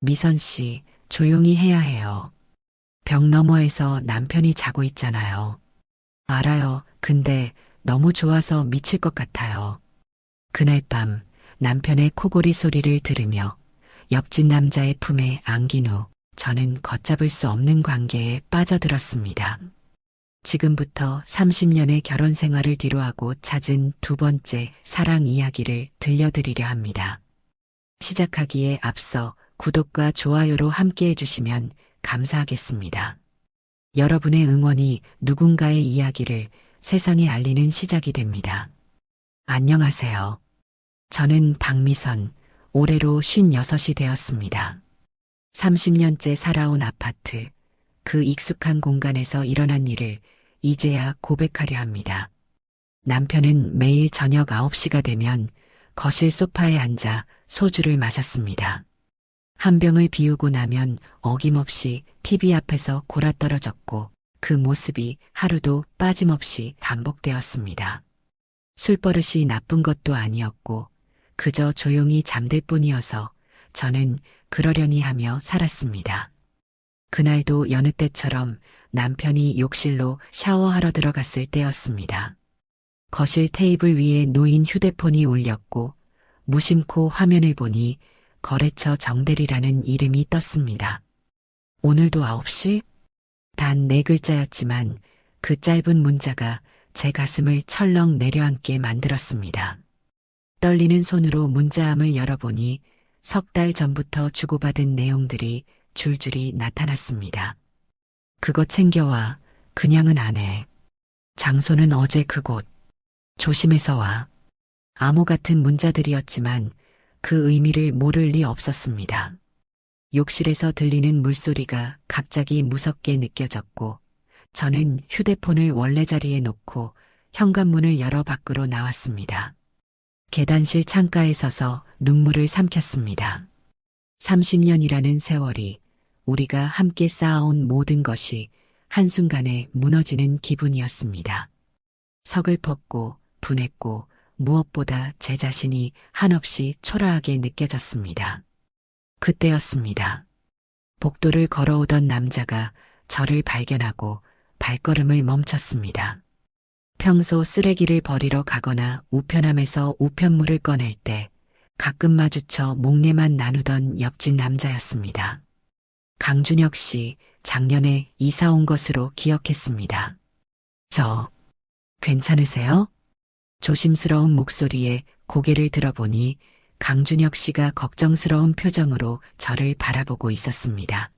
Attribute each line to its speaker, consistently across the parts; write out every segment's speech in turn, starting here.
Speaker 1: 미선 씨, 조용히 해야 해요. 벽 너머에서 남편이 자고 있잖아요. 알아요. 근데 너무 좋아서 미칠 것 같아요. 그날 밤 남편의 코골이 소리를 들으며 옆집 남자의 품에 안긴 후 저는 걷잡을 수 없는 관계에 빠져들었습니다. 지금부터 30년의 결혼 생활을 뒤로하고 찾은 두 번째 사랑 이야기를 들려드리려 합니다. 시작하기에 앞서 구독과 좋아요로 함께 해주시면 감사하겠습니다. 여러분의 응원이 누군가의 이야기를 세상에 알리는 시작이 됩니다. 안녕하세요. 저는 박미선, 올해로 56이 되었습니다. 30년째 살아온 아파트, 그 익숙한 공간에서 일어난 일을 이제야 고백하려 합니다. 남편은 매일 저녁 9시가 되면 거실 소파에 앉아 소주를 마셨습니다. 한 병을 비우고 나면 어김없이 TV 앞에서 골아떨어졌고 그 모습이 하루도 빠짐없이 반복되었습니다. 술버릇이 나쁜 것도 아니었고 그저 조용히 잠들 뿐이어서 저는 그러려니 하며 살았습니다. 그날도 여느 때처럼 남편이 욕실로 샤워하러 들어갔을 때였습니다. 거실 테이블 위에 놓인 휴대폰이 울렸고 무심코 화면을 보니 거래처 정대리라는 이름이 떴습니다. 오늘도 9시? 단 4글자였지만 그 짧은 문자가 제 가슴을 철렁 내려앉게 만들었습니다. 떨리는 손으로 문자함을 열어보니 석 달 전부터 주고받은 내용들이 줄줄이 나타났습니다. 그거 챙겨와. 그냥은 안 해. 장소는 어제 그곳. 조심해서 와. 암호 같은 문자들이었지만 그 의미를 모를 리 없었습니다. 욕실에서 들리는 물소리가 갑자기 무섭게 느껴졌고 저는 휴대폰을 원래 자리에 놓고 현관문을 열어 밖으로 나왔습니다. 계단실 창가에 서서 눈물을 삼켰습니다. 30년이라는 세월이 우리가 함께 쌓아온 모든 것이 한순간에 무너지는 기분이었습니다. 서글펐고 분했고 무엇보다 제 자신이 한없이 초라하게 느껴졌습니다. 그때였습니다. 복도를 걸어오던 남자가 저를 발견하고 발걸음을 멈췄습니다. 평소 쓰레기를 버리러 가거나 우편함에서 우편물을 꺼낼 때 가끔 마주쳐 목례만 나누던 옆집 남자였습니다. 강준혁 씨, 작년에 이사 온 것으로 기억했습니다. 저, 괜찮으세요? 조심스러운 목소리에 고개를 들어보니 강준혁 씨가 걱정스러운 표정으로 저를 바라보고 있었습니다.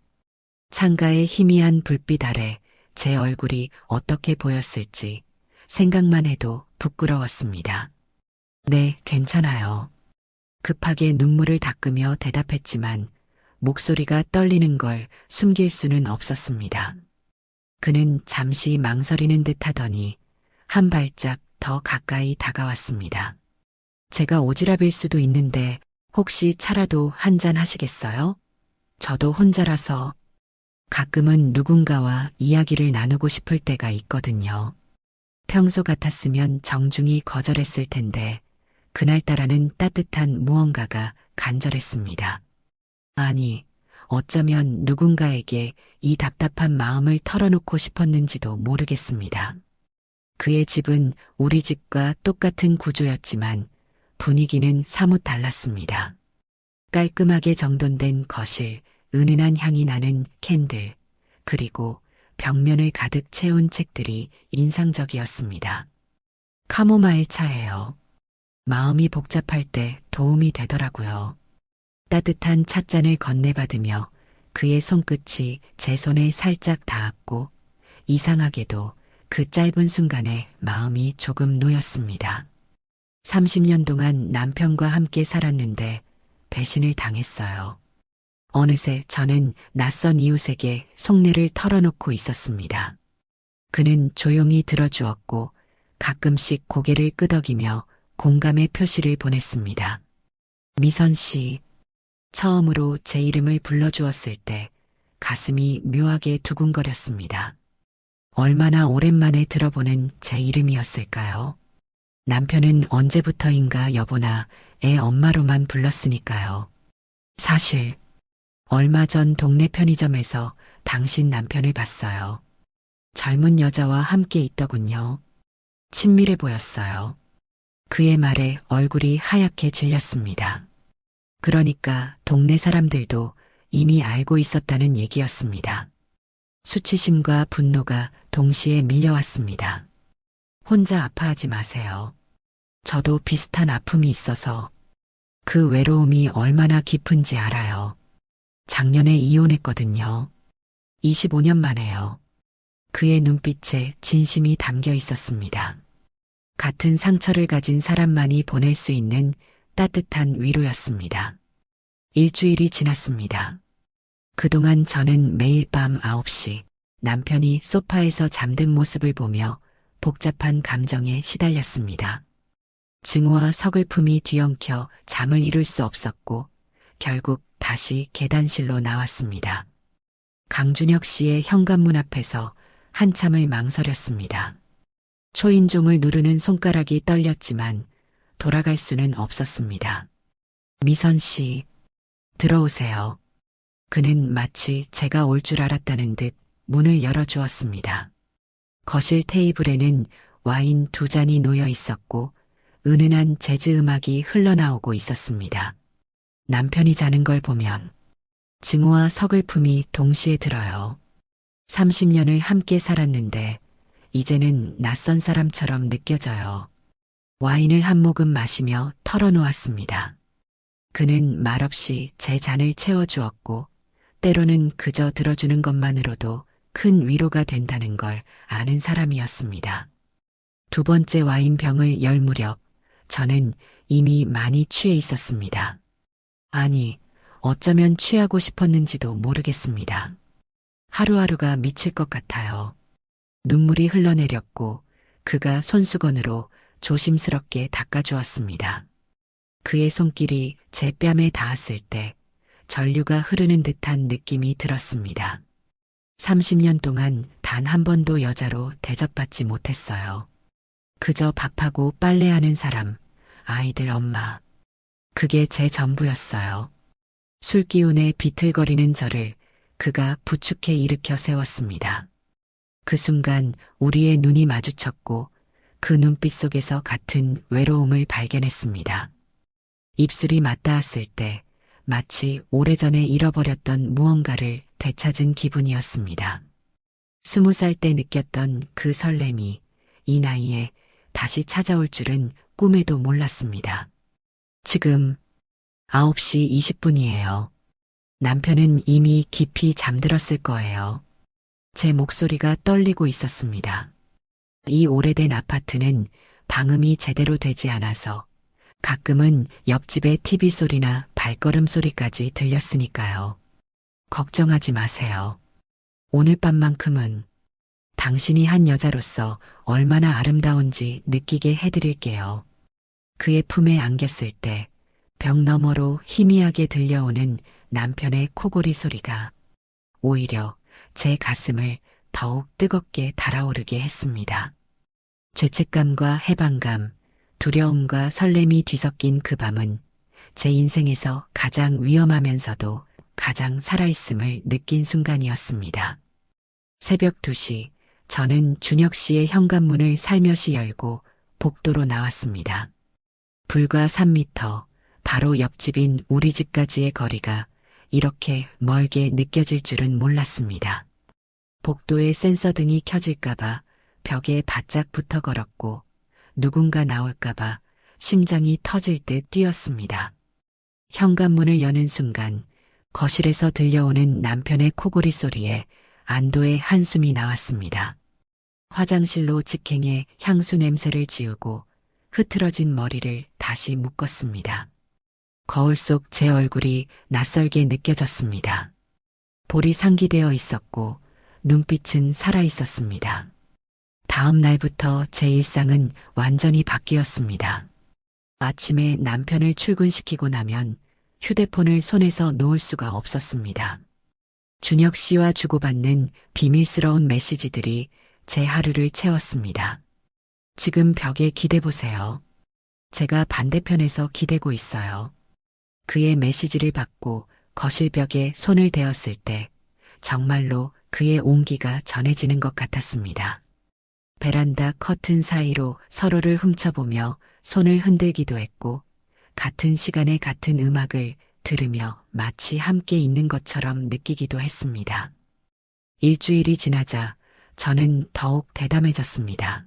Speaker 1: 창가의 희미한 불빛 아래 제 얼굴이 어떻게 보였을지 생각만 해도 부끄러웠습니다. 네, 괜찮아요. 급하게 눈물을 닦으며 대답했지만 목소리가 떨리는 걸 숨길 수는 없었습니다. 그는 잠시 망설이는 듯 하더니 한 발짝 더 가까이 다가왔습니다. 제가 오지랖일 수도 있는데 혹시 차라도 한잔 하시겠어요? 저도 혼자라서 가끔은 누군가와 이야기를 나누고 싶을 때가 있거든요. 평소 같았으면 정중히 거절했을 텐데 그날따라는 따뜻한 무언가가 간절했습니다. 아니, 어쩌면 누군가에게 이 답답한 마음을 털어놓고 싶었는지도 모르겠습니다. 그의 집은 우리 집과 똑같은 구조였지만 분위기는 사뭇 달랐습니다. 깔끔하게 정돈된 거실, 은은한 향이 나는 캔들, 그리고 벽면을 가득 채운 책들이 인상적이었습니다. 카모마일 차예요. 마음이 복잡할 때 도움이 되더라고요. 따뜻한 찻잔을 건네받으며 그의 손끝이 제 손에 살짝 닿았고 이상하게도 그 짧은 순간에 마음이 조금 놓였습니다. 30년 동안 남편과 함께 살았는데 배신을 당했어요. 어느새 저는 낯선 이웃에게 속내를 털어놓고 있었습니다. 그는 조용히 들어주었고 가끔씩 고개를 끄덕이며 공감의 표시를 보냈습니다. 미선 씨, 처음으로 제 이름을 불러주었을 때 가슴이 묘하게 두근거렸습니다. 얼마나 오랜만에 들어보는 제 이름이었을까요? 남편은 언제부터인가 여보나 애 엄마로만 불렀으니까요. 사실 얼마 전 동네 편의점에서 당신 남편을 봤어요. 젊은 여자와 함께 있더군요. 친밀해 보였어요. 그의 말에 얼굴이 하얗게 질렸습니다. 그러니까 동네 사람들도 이미 알고 있었다는 얘기였습니다. 수치심과 분노가 동시에 밀려왔습니다. 혼자 아파하지 마세요. 저도 비슷한 아픔이 있어서 그 외로움이 얼마나 깊은지 알아요. 작년에 이혼했거든요. 25년 만에요. 그의 눈빛에 진심이 담겨 있었습니다. 같은 상처를 가진 사람만이 보낼 수 있는 따뜻한 위로였습니다. 일주일이 지났습니다. 그동안 저는 매일 밤 9시 남편이 소파에서 잠든 모습을 보며 복잡한 감정에 시달렸습니다. 증오와 서글픔이 뒤엉켜 잠을 이룰 수 없었고 결국 다시 계단실로 나왔습니다. 강준혁 씨의 현관문 앞에서 한참을 망설였습니다. 초인종을 누르는 손가락이 떨렸지만 돌아갈 수는 없었습니다. 미선 씨, 들어오세요. 그는 마치 제가 올 줄 알았다는 듯 문을 열어주었습니다. 거실 테이블에는 와인 2잔이 놓여 있었고 은은한 재즈 음악이 흘러나오고 있었습니다. 남편이 자는 걸 보면 증오와 서글픔이 동시에 들어요. 30년을 함께 살았는데 이제는 낯선 사람처럼 느껴져요. 와인을 한 모금 마시며 털어놓았습니다. 그는 말없이 제 잔을 채워주었고 때로는 그저 들어주는 것만으로도 큰 위로가 된다는 걸 아는 사람이었습니다. 2번째 와인병을 열 무렵 저는 이미 많이 취해 있었습니다. 아니, 어쩌면 취하고 싶었는지도 모르겠습니다. 하루하루가 미칠 것 같아요. 눈물이 흘러내렸고 그가 손수건으로 조심스럽게 닦아주었습니다. 그의 손길이 제 뺨에 닿았을 때 전류가 흐르는 듯한 느낌이 들었습니다. 30년 동안 단 한 번도 여자로 대접받지 못했어요. 그저 밥하고 빨래하는 사람, 아이들 엄마. 그게 제 전부였어요. 술기운에 비틀거리는 저를 그가 부축해 일으켜 세웠습니다. 그 순간 우리의 눈이 마주쳤고 그 눈빛 속에서 같은 외로움을 발견했습니다. 입술이 맞닿았을 때 마치 오래전에 잃어버렸던 무언가를 되찾은 기분이었습니다. 20살 때 느꼈던 그 설렘이 이 나이에 다시 찾아올 줄은 꿈에도 몰랐습니다. 지금 9시 20분이에요. 남편은 이미 깊이 잠들었을 거예요. 제 목소리가 떨리고 있었습니다. 이 오래된 아파트는 방음이 제대로 되지 않아서 가끔은 옆집의 TV 소리나 발걸음 소리까지 들렸으니까요. 걱정하지 마세요. 오늘 밤만큼은 당신이 한 여자로서 얼마나 아름다운지 느끼게 해드릴게요. 그의 품에 안겼을 때 벽 너머로 희미하게 들려오는 남편의 코골이 소리가 오히려 제 가슴을 더욱 뜨겁게 달아오르게 했습니다. 죄책감과 해방감, 두려움과 설렘이 뒤섞인 그 밤은 제 인생에서 가장 위험하면서도 가장 살아있음을 느낀 순간이었습니다. 새벽 2시, 저는 준혁 씨의 현관문을 살며시 열고 복도로 나왔습니다. 불과 3미터, 바로 옆집인 우리 집까지의 거리가 이렇게 멀게 느껴질 줄은 몰랐습니다. 복도에 센서등이 켜질까봐 벽에 바짝 붙어 걸었고 누군가 나올까봐 심장이 터질 듯 뛰었습니다. 현관문을 여는 순간 거실에서 들려오는 남편의 코골이 소리에 안도의 한숨이 나왔습니다. 화장실로 직행해 향수 냄새를 지우고 흐트러진 머리를 다시 묶었습니다. 거울 속 제 얼굴이 낯설게 느껴졌습니다. 볼이 상기되어 있었고 눈빛은 살아 있었습니다. 다음 날부터 제 일상은 완전히 바뀌었습니다. 아침에 남편을 출근시키고 나면 휴대폰을 손에서 놓을 수가 없었습니다. 준혁 씨와 주고받는 비밀스러운 메시지들이 제 하루를 채웠습니다. 지금 벽에 기대보세요. 제가 반대편에서 기대고 있어요. 그의 메시지를 받고 거실벽에 손을 대었을 때 정말로 그의 온기가 전해지는 것 같았습니다. 베란다 커튼 사이로 서로를 훔쳐보며 손을 흔들기도 했고 같은 시간에 같은 음악을 들으며 마치 함께 있는 것처럼 느끼기도 했습니다. 일주일이 지나자 저는 더욱 대담해졌습니다.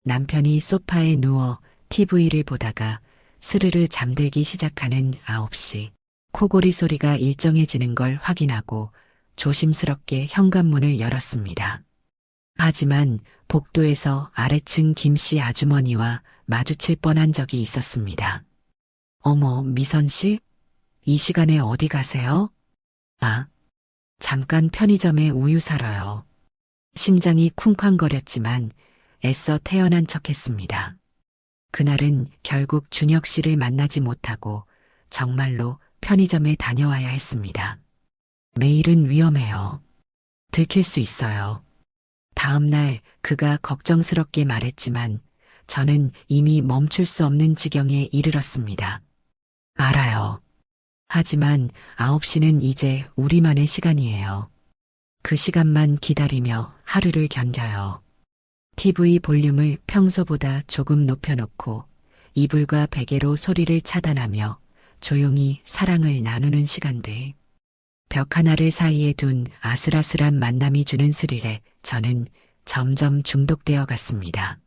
Speaker 1: 남편이 소파에 누워 TV를 보다가 스르르 잠들기 시작하는 9시, 코골이 소리가 일정해지는 걸 확인하고 조심스럽게 현관문을 열었습니다. 하지만 복도에서 아래층 김씨 아주머니와 마주칠 뻔한 적이 있었습니다. 어머, 미선 씨? 이 시간에 어디 가세요? 아, 잠깐 편의점에 우유 사러요. 심장이 쿵쾅거렸지만 애써 태어난 척했습니다. 그날은 결국 준혁 씨를 만나지 못하고 정말로 편의점에 다녀와야 했습니다. 매일은 위험해요. 들킬 수 있어요. 다음 날 그가 걱정스럽게 말했지만 저는 이미 멈출 수 없는 지경에 이르렀습니다. 알아요. 하지만 9시는 이제 우리만의 시간이에요. 그 시간만 기다리며 하루를 견뎌요. TV 볼륨을 평소보다 조금 높여놓고 이불과 베개로 소리를 차단하며 조용히 사랑을 나누는 시간들. 벽 하나를 사이에 둔 아슬아슬한 만남이 주는 스릴에 저는 점점 중독되어 갔습니다.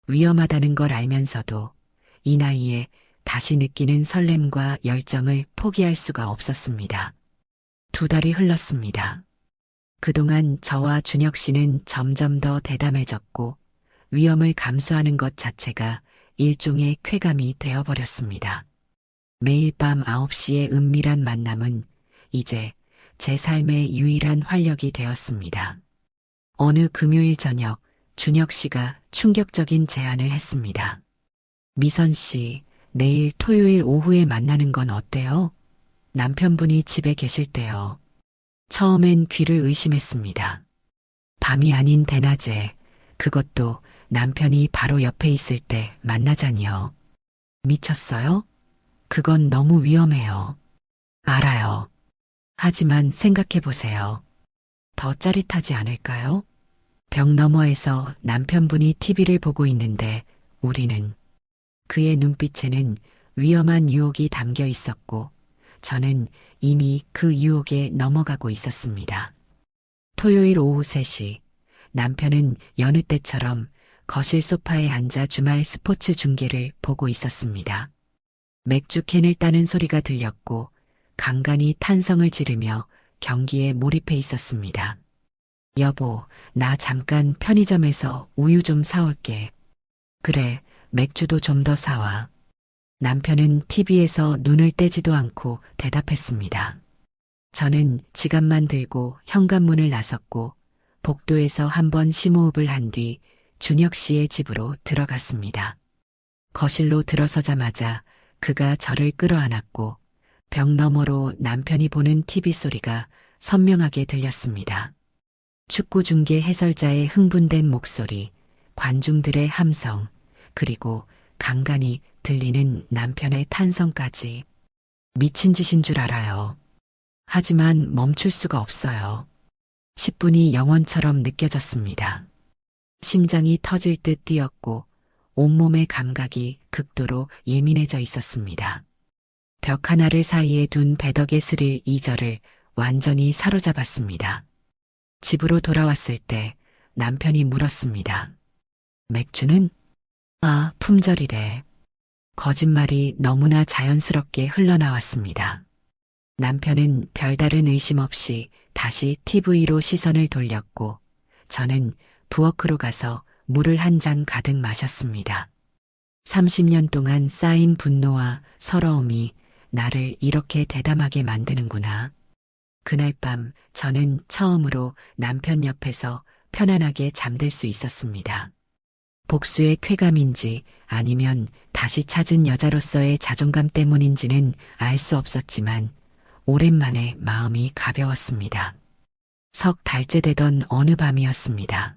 Speaker 1: 위험하다는 걸 알면서도 이 나이에 다시 느끼는 설렘과 열정을 포기할 수가 없었습니다. 2달이 흘렀습니다. 그동안 저와 준혁 씨는 점점 더 대담해졌고 위험을 감수하는 것 자체가 일종의 쾌감이 되어버렸습니다. 매일 밤 9시의 은밀한 만남은 이제 제 삶의 유일한 활력이 되었습니다. 어느 금요일 저녁 준혁 씨가 충격적인 제안을 했습니다. 미선 씨, 내일 토요일 오후에 만나는 건 어때요? 남편분이 집에 계실 때요. 처음엔 귀를 의심했습니다. 밤이 아닌 대낮에, 그것도 남편이 바로 옆에 있을 때 만나자니요. 미쳤어요? 그건 너무 위험해요. 알아요. 하지만 생각해보세요. 더 짜릿하지 않을까요? 벽 너머에서 남편분이 TV를 보고 있는데 우리는 그의 눈빛에는 위험한 유혹이 담겨 있었고 저는 이미 그 유혹에 넘어가고 있었습니다. 토요일 오후 3시 남편은 여느 때처럼 거실 소파에 앉아 주말 스포츠 중계를 보고 있었습니다. 맥주 캔을 따는 소리가 들렸고 간간히 탄성을 지르며 경기에 몰입해 있었습니다. 여보, 나 잠깐 편의점에서 우유 좀 사올게. 그래, 맥주도 좀 더 사와. 남편은 TV에서 눈을 떼지도 않고 대답했습니다. 저는 지갑만 들고 현관문을 나섰고 복도에서 한번 심호흡을 한 뒤 준혁 씨의 집으로 들어갔습니다. 거실로 들어서자마자 그가 저를 끌어안았고 벽 너머로 남편이 보는 TV 소리가 선명하게 들렸습니다. 축구 중계 해설자의 흥분된 목소리, 관중들의 함성, 그리고 간간히 들리는 남편의 탄성까지. 미친 짓인 줄 알아요. 하지만 멈출 수가 없어요. 10분이 영원처럼 느껴졌습니다. 심장이 터질 듯 뛰었고 온몸의 감각이 극도로 예민해져 있었습니다. 벽 하나를 사이에 둔 배덕의 스릴 2절을 완전히 사로잡았습니다. 집으로 돌아왔을 때 남편이 물었습니다. 맥주는? 아, 품절이래. 거짓말이 너무나 자연스럽게 흘러나왔습니다. 남편은 별다른 의심 없이 다시 TV로 시선을 돌렸고 저는 부엌으로 가서 물을 한 잔 가득 마셨습니다. 30년 동안 쌓인 분노와 서러움이 나를 이렇게 대담하게 만드는구나. 그날 밤 저는 처음으로 남편 옆에서 편안하게 잠들 수 있었습니다. 복수의 쾌감인지 아니면 다시 찾은 여자로서의 자존감 때문인지는 알 수 없었지만 오랜만에 마음이 가벼웠습니다. 석 달째 되던 어느 밤이었습니다.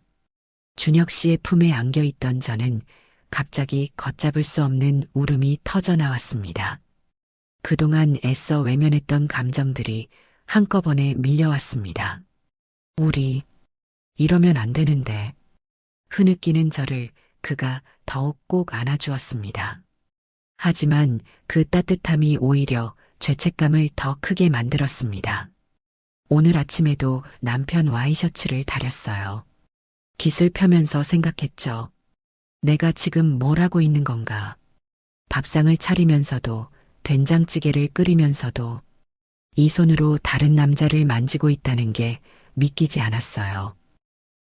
Speaker 1: 준혁 씨의 품에 안겨있던 저는 갑자기 걷잡을 수 없는 울음이 터져 나왔습니다. 그동안 애써 외면했던 감정들이 한꺼번에 밀려왔습니다. 우리, 이러면 안 되는데. 흐느끼는 저를 그가 더욱 꼭 안아주었습니다. 하지만 그 따뜻함이 오히려 죄책감을 더 크게 만들었습니다. 오늘 아침에도 남편 와이셔츠를 다렸어요. 깃을 펴면서 생각했죠. 내가 지금 뭘 하고 있는 건가? 밥상을 차리면서도 된장찌개를 끓이면서도 이 손으로 다른 남자를 만지고 있다는 게 믿기지 않았어요.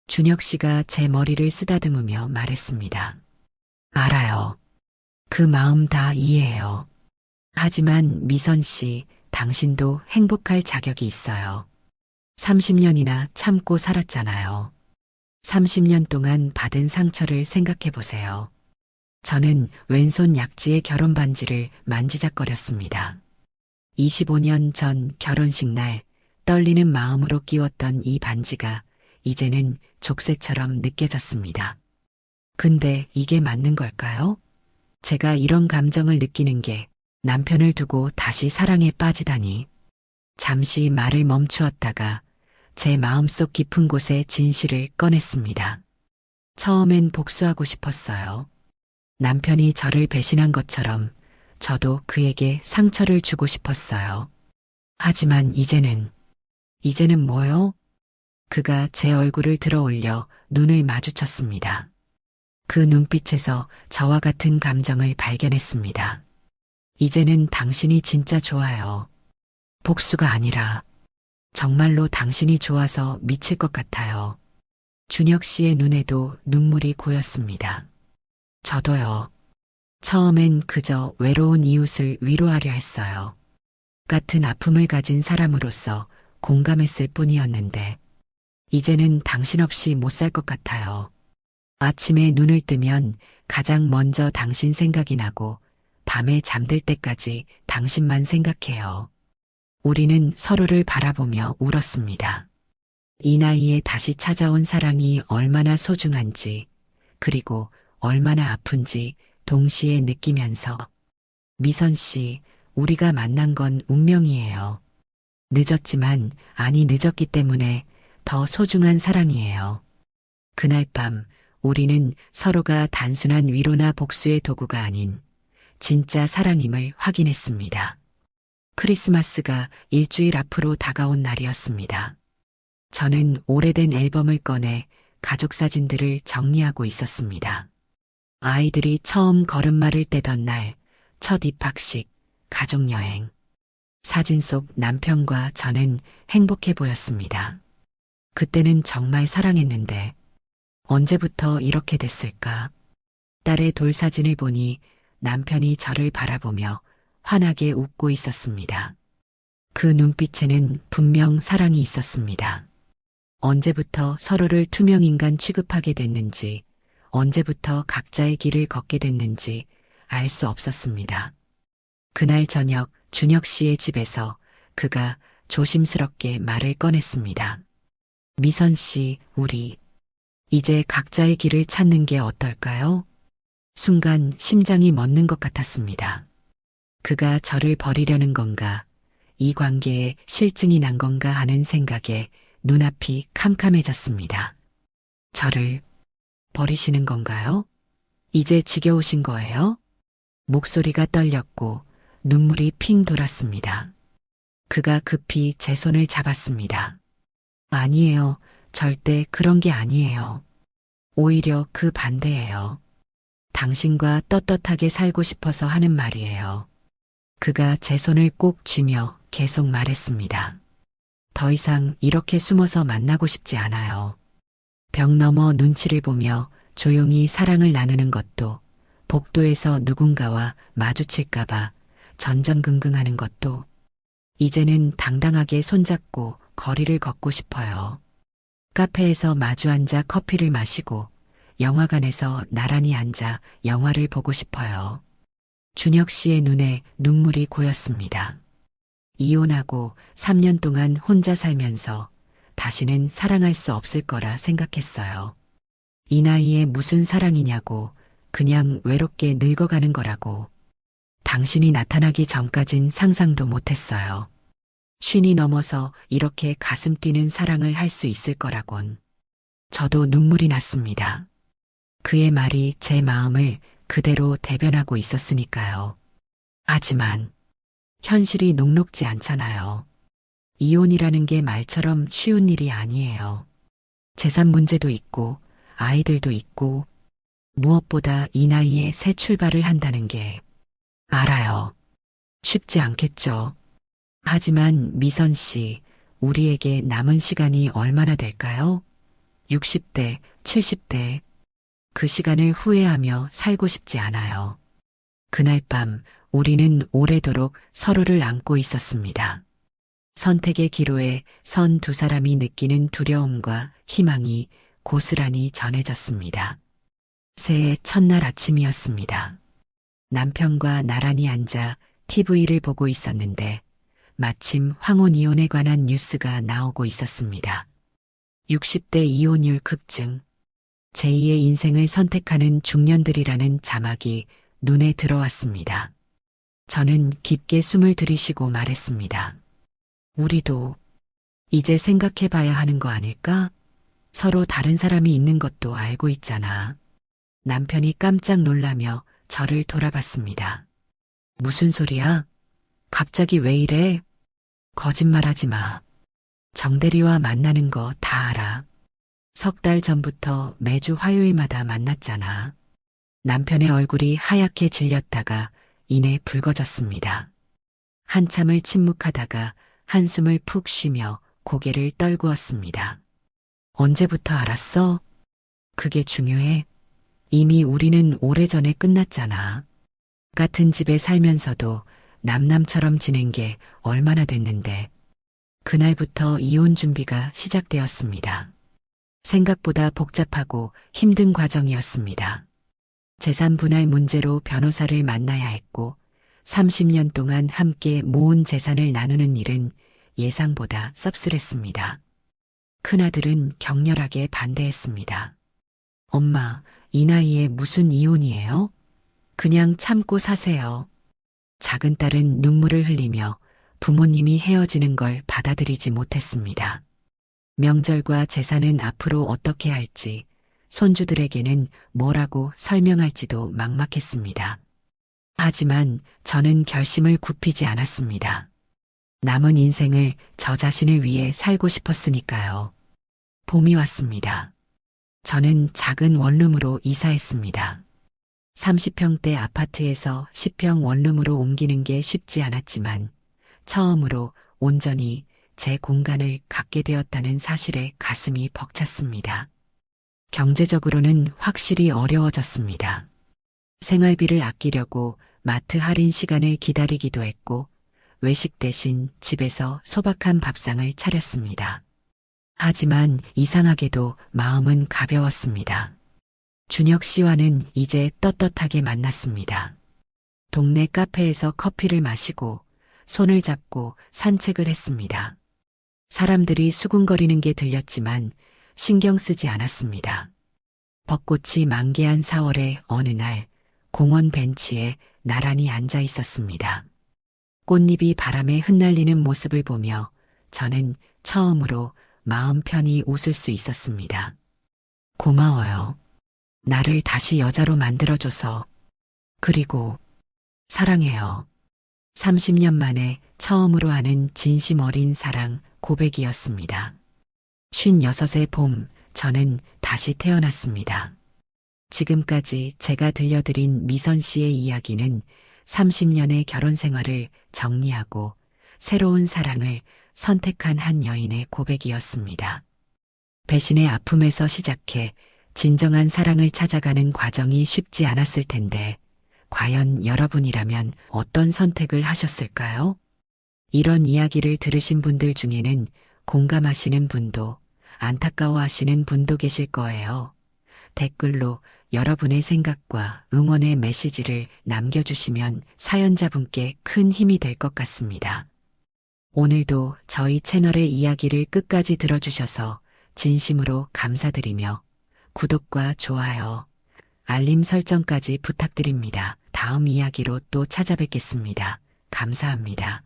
Speaker 1: 준혁 씨가 제 머리를 쓰다듬으며 말했습니다. 알아요. 그 마음 다 이해해요. 하지만 미선 씨, 당신도 행복할 자격이 있어요. 30년이나 참고 살았잖아요. 30년 동안 받은 상처를 생각해 보세요. 저는 왼손 약지의 결혼 반지를 만지작거렸습니다. 25년 전 결혼식 날 떨리는 마음으로 끼웠던 이 반지가 이제는 족쇄처럼 느껴졌습니다. 근데 이게 맞는 걸까요? 제가 이런 감정을 느끼는 게 남편을 두고 다시 사랑에 빠지다니. 잠시 말을 멈추었다가 제 마음속 깊은 곳에 진실을 꺼냈습니다. 처음엔 복수하고 싶었어요. 남편이 저를 배신한 것처럼 저도 그에게 상처를 주고 싶었어요. 하지만 이제는 뭐요? 그가 제 얼굴을 들어 올려 눈을 마주쳤습니다. 그 눈빛에서 저와 같은 감정을 발견했습니다. 이제는 당신이 진짜 좋아요. 복수가 아니라 정말로 당신이 좋아서 미칠 것 같아요. 준혁 씨의 눈에도 눈물이 고였습니다. 저도요. 처음엔 그저 외로운 이웃을 위로하려 했어요. 같은 아픔을 가진 사람으로서 공감했을 뿐이었는데, 이제는 당신 없이 못 살 것 같아요. 아침에 눈을 뜨면 가장 먼저 당신 생각이 나고, 밤에 잠들 때까지 당신만 생각해요. 우리는 서로를 바라보며 울었습니다. 이 나이에 다시 찾아온 사랑이 얼마나 소중한지, 그리고 얼마나 아픈지 동시에 느끼면서, 미선 씨, 우리가 만난 건 운명이에요. 늦었지만 아니 늦었기 때문에 더 소중한 사랑이에요. 그날 밤 우리는 서로가 단순한 위로나 복수의 도구가 아닌 진짜 사랑임을 확인했습니다. 크리스마스가 일주일 앞으로 다가온 날이었습니다. 저는 오래된 앨범을 꺼내 가족 사진들을 정리하고 있었습니다. 아이들이 처음 걸음마를 떼던 날, 첫 입학식, 가족여행. 사진 속 남편과 저는 행복해 보였습니다. 그때는 정말 사랑했는데 언제부터 이렇게 됐을까? 딸의 돌사진을 보니 남편이 저를 바라보며 환하게 웃고 있었습니다. 그 눈빛에는 분명 사랑이 있었습니다. 언제부터 서로를 투명인간 취급하게 됐는지, 언제부터 각자의 길을 걷게 됐는지 알 수 없었습니다. 그날 저녁 준혁 씨의 집에서 그가 조심스럽게 말을 꺼냈습니다. 미선 씨, 우리 이제 각자의 길을 찾는 게 어떨까요? 순간 심장이 멎는 것 같았습니다. 그가 저를 버리려는 건가, 이 관계에 실증이 난 건가 하는 생각에 눈앞이 캄캄해졌습니다. 저를 버리시는 건가요? 이제 지겨우신 거예요? 목소리가 떨렸고 눈물이 핑 돌았습니다. 그가 급히 제 손을 잡았습니다. 아니에요. 절대 그런 게 아니에요. 오히려 그 반대예요. 당신과 떳떳하게 살고 싶어서 하는 말이에요. 그가 제 손을 꼭 쥐며 계속 말했습니다. 더 이상 이렇게 숨어서 만나고 싶지 않아요. 벽 너머 눈치를 보며 조용히 사랑을 나누는 것도, 복도에서 누군가와 마주칠까봐 전전긍긍하는 것도, 이제는 당당하게 손잡고 거리를 걷고 싶어요. 카페에서 마주 앉아 커피를 마시고 영화관에서 나란히 앉아 영화를 보고 싶어요. 준혁 씨의 눈에 눈물이 고였습니다. 이혼하고 3년 동안 혼자 살면서 다시는 사랑할 수 없을 거라 생각했어요. 이 나이에 무슨 사랑이냐고, 그냥 외롭게 늙어가는 거라고. 당신이 나타나기 전까진 상상도 못했어요. 쉰이 넘어서 이렇게 가슴 뛰는 사랑을 할 수 있을 거라곤. 저도 눈물이 났습니다. 그의 말이 제 마음을 그대로 대변하고 있었으니까요. 하지만 현실이 녹록지 않잖아요. 이혼이라는 게 말처럼 쉬운 일이 아니에요. 재산 문제도 있고 아이들도 있고 무엇보다 이 나이에 새 출발을 한다는 게 알아요. 쉽지 않겠죠. 하지만 미선 씨, 우리에게 남은 시간이 얼마나 될까요? 60대, 70대. 그 시간을 후회하며 살고 싶지 않아요. 그날 밤 우리는 오래도록 서로를 안고 있었습니다. 선택의 기로에 선 두 사람이 느끼는 두려움과 희망이 고스란히 전해졌습니다. 새해 첫날 아침이었습니다. 남편과 나란히 앉아 TV를 보고 있었는데 마침 황혼 이혼에 관한 뉴스가 나오고 있었습니다. 60대 이혼율 급증, 제2의 인생을 선택하는 중년들이라는 자막이 눈에 들어왔습니다. 저는 깊게 숨을 들이쉬고 말했습니다. 우리도 이제 생각해 봐야 하는 거 아닐까? 서로 다른 사람이 있는 것도 알고 있잖아. 남편이 깜짝 놀라며 저를 돌아봤습니다. 무슨 소리야? 갑자기 왜 이래? 거짓말하지 마. 정대리와 만나는 거 다 알아. 석 달 전부터 매주 화요일마다 만났잖아. 남편의 얼굴이 하얗게 질렸다가 이내 붉어졌습니다. 한참을 침묵하다가 한숨을 푹 쉬며 고개를 떨구었습니다. 언제부터 알았어? 그게 중요해. 이미 우리는 오래전에 끝났잖아. 같은 집에 살면서도 남남처럼 지낸 게 얼마나 됐는데. 그날부터 이혼 준비가 시작되었습니다. 생각보다 복잡하고 힘든 과정이었습니다. 재산 분할 문제로 변호사를 만나야 했고 30년 동안 함께 모은 재산을 나누는 일은 예상보다 씁쓸했습니다. 큰아들은 격렬하게 반대했습니다. 엄마, 이 나이에 무슨 이혼이에요? 그냥 참고 사세요. 작은 딸은 눈물을 흘리며 부모님이 헤어지는 걸 받아들이지 못했습니다. 명절과 제사는 앞으로 어떻게 할지, 손주들에게는 뭐라고 설명할지도 막막했습니다. 하지만 저는 결심을 굽히지 않았습니다. 남은 인생을 저 자신을 위해 살고 싶었으니까요. 봄이 왔습니다. 저는 작은 원룸으로 이사했습니다. 30평대 아파트에서 10평 원룸으로 옮기는 게 쉽지 않았지만 처음으로 온전히 제 공간을 갖게 되었다는 사실에 가슴이 벅찼습니다. 경제적으로는 확실히 어려워졌습니다. 생활비를 아끼려고 마트 할인 시간을 기다리기도 했고 외식 대신 집에서 소박한 밥상을 차렸습니다. 하지만 이상하게도 마음은 가벼웠습니다. 준혁 씨와는 이제 떳떳하게 만났습니다. 동네 카페에서 커피를 마시고 손을 잡고 산책을 했습니다. 사람들이 수군거리는 게 들렸지만 신경 쓰지 않았습니다. 벚꽃이 만개한 4월의 어느 날 공원 벤치에 나란히 앉아 있었습니다. 꽃잎이 바람에 흩날리는 모습을 보며 저는 처음으로 마음 편히 웃을 수 있었습니다. 고마워요. 나를 다시 여자로 만들어줘서. 그리고 사랑해요. 30년 만에 처음으로 하는 진심 어린 사랑 고백이었습니다. 56의 봄, 저는 다시 태어났습니다. 지금까지 제가 들려드린 미선 씨의 이야기는 30년의 결혼 생활을 정리하고 새로운 사랑을 선택한 한 여인의 고백이었습니다. 배신의 아픔에서 시작해 진정한 사랑을 찾아가는 과정이 쉽지 않았을 텐데 과연 여러분이라면 어떤 선택을 하셨을까요? 이런 이야기를 들으신 분들 중에는 공감하시는 분도 안타까워하시는 분도 계실 거예요. 댓글로 여러분의 생각과 응원의 메시지를 남겨주시면 사연자분께 큰 힘이 될 것 같습니다. 오늘도 저희 채널의 이야기를 끝까지 들어주셔서 진심으로 감사드리며 구독과 좋아요, 알림 설정까지 부탁드립니다. 다음 이야기로 또 찾아뵙겠습니다. 감사합니다.